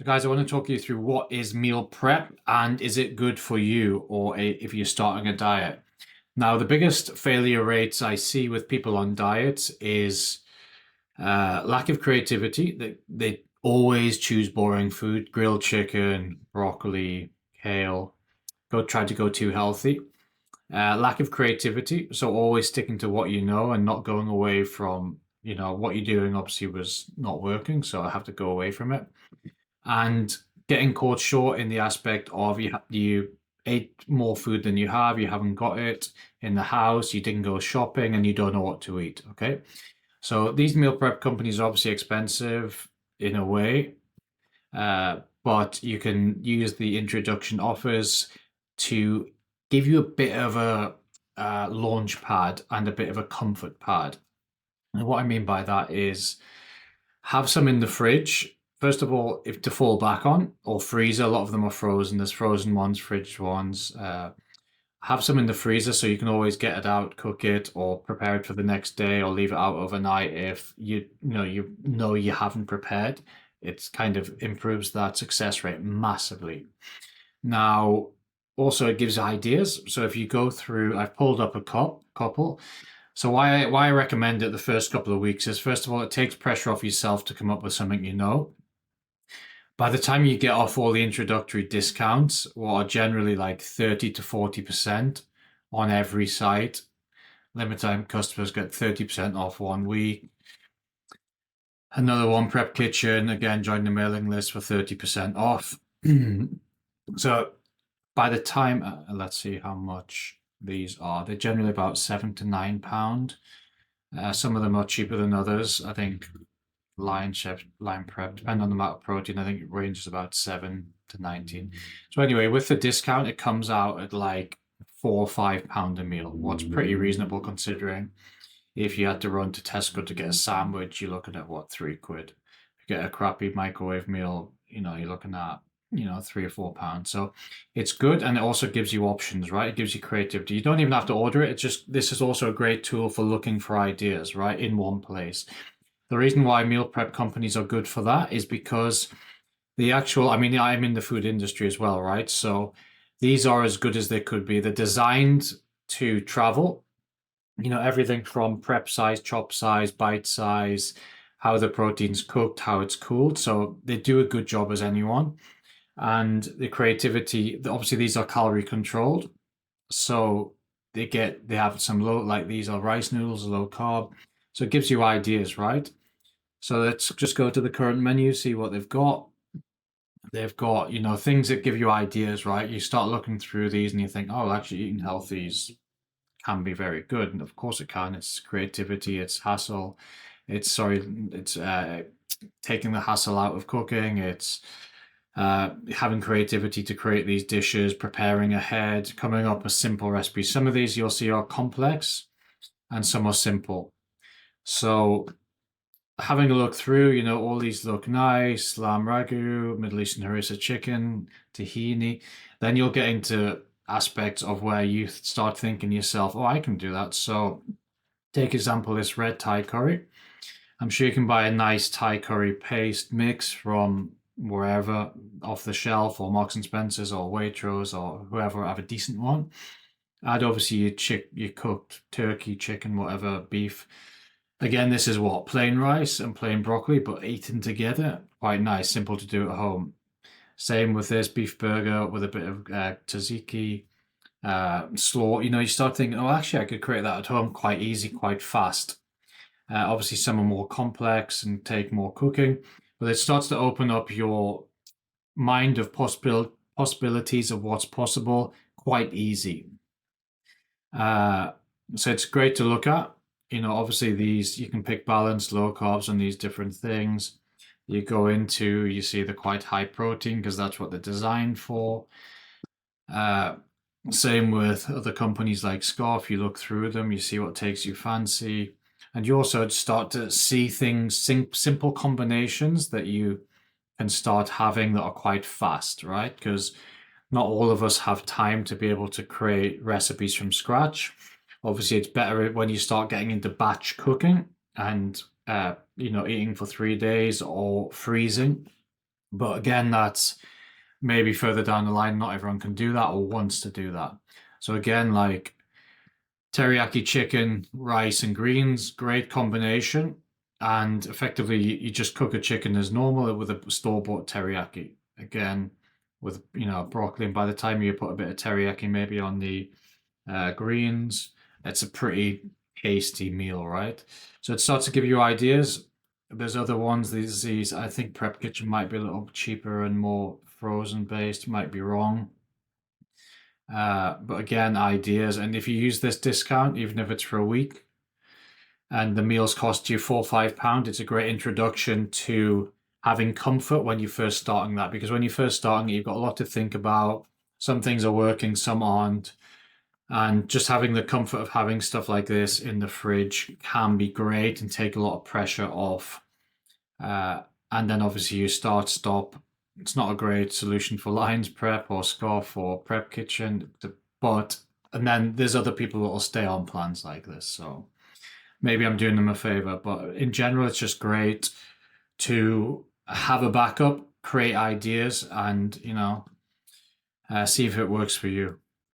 So, guys, I want to talk you through what is meal prep and is it good for you or if you're starting a diet. Now, the biggest failure rates I see with people on diets is lack of creativity. They always choose boring food, grilled chicken, broccoli, kale, try to go too healthy. Lack of creativity, so always sticking to what you know and not going away from, what you're doing obviously was not working, so I have to go away from it and getting caught short in the aspect of you ate more food than you haven't got it in the house, you didn't go shopping, and you don't know what to eat. Okay, so these meal prep companies are obviously expensive in a way, but you can use the introduction offers to give you a bit of a launch pad and a bit of a comfort pad. And what I mean by that is have some in the fridge. First of all, if to fall back on or freezer, a lot of them are frozen. There's frozen ones, fridge ones. Have some in the freezer so you can always get it out, cook it, or prepare it for the next day, or leave it out overnight if you know you haven't prepared. It kind of improves that success rate massively. Now, also it gives ideas. So if you go through, I've pulled up a couple. So why I recommend it the first couple of weeks is first of all, it takes pressure off yourself to come up with something you know. By the time you get off all the introductory discounts, what are generally like 30 to 40% on every site, limited time customers get 30% off 1 week. Another one, Prep Kitchen, again, join the mailing list for 30% off. So by the time, let's see how much these are. They're generally about £7 to £9. Some of them are cheaper than others. I think Lion Chef, Lion Prep, depending on the amount of protein, I think it ranges about 7 to 19. So anyway, with the discount, it comes out at like £4 or £5 a meal. What's pretty reasonable considering if you had to run to Tesco to get a sandwich, you're looking at what, £3. If you get a crappy microwave meal, you're looking at, £3 or £4. So it's good, and it also gives you options, right? It gives you creativity. You don't even have to order it. It's just this is also a great tool for looking for ideas, right? In one place. The reason why meal prep companies are good for that is because I mean, I'm in the food industry as well, right? So these are as good as they could be. They're designed to travel, everything from prep size, chop size, bite size, how the protein's cooked, how it's cooled. So they do a good job as anyone. And the creativity, obviously, these are calorie controlled. So they have some low, like these are rice noodles, low carb. So it gives you ideas, right? So let's just go to the current menu, see what they've got. They've got, things that give you ideas, right? You start looking through these and you think, oh, actually eating healthy can be very good. And of course it can. It's creativity, it's hassle. It's taking the hassle out of cooking. It's having creativity to create these dishes, preparing ahead, coming up with simple recipes. Some of these you'll see are complex and some are simple. So having a look through, all these look nice, lamb ragu, Middle Eastern harissa chicken, tahini. Then you'll get into aspects of where you start thinking yourself, oh, I can do that. So take example, this red Thai curry. I'm sure you can buy a nice Thai curry paste mix from wherever off the shelf or Marks and Spencer's or Waitrose or whoever have a decent one. Add obviously your cooked turkey, chicken, whatever, beef. Again, this is what, plain rice and plain broccoli, but eaten together. Quite nice, simple to do at home. Same with this beef burger with a bit of tzatziki, slaw. You start thinking, oh, actually, I could create that at home quite easy, quite fast. Obviously, some are more complex and take more cooking, but it starts to open up your mind of possibilities of what's possible quite easy. So it's great to look at. Obviously these you can pick balanced, low carbs on these different things. You see the quite high protein because that's what they're designed for. Uh, Same with other companies like Scoff. You look through them, you see what takes you fancy, and you also start to see things, simple combinations that you can start having that are quite fast, right? Because not all of us have time to be able to create recipes from scratch. Obviously, it's better when you start getting into batch cooking and eating for 3 days or freezing. But again, that's maybe further down the line. Not everyone can do that or wants to do that. So again, like teriyaki chicken, rice, and greens, great combination. And effectively, you just cook a chicken as normal with a store-bought teriyaki. Again, with broccoli, and by the time you put a bit of teriyaki maybe on the greens, it's a pretty tasty meal, right? So it starts to give you ideas. There's other ones. These I think Prep Kitchen might be a little cheaper and more frozen based. Might be wrong. But again, ideas. And if you use this discount, even if it's for a week, and the meals cost you £4 or £5, it's a great introduction to having comfort when you're first starting that. Because when you're first starting it, you've got a lot to think about. Some things are working, some aren't. And just having the comfort of having stuff like this in the fridge can be great and take a lot of pressure off. Uh, and then obviously you start, stop. It's not a great solution for Lions Prep or Scoff or Prep Kitchen, but and then there's other people that will stay on plans like this. So maybe I'm doing them a favor, but in general, it's just great to have a backup, create ideas, and see if it works for you.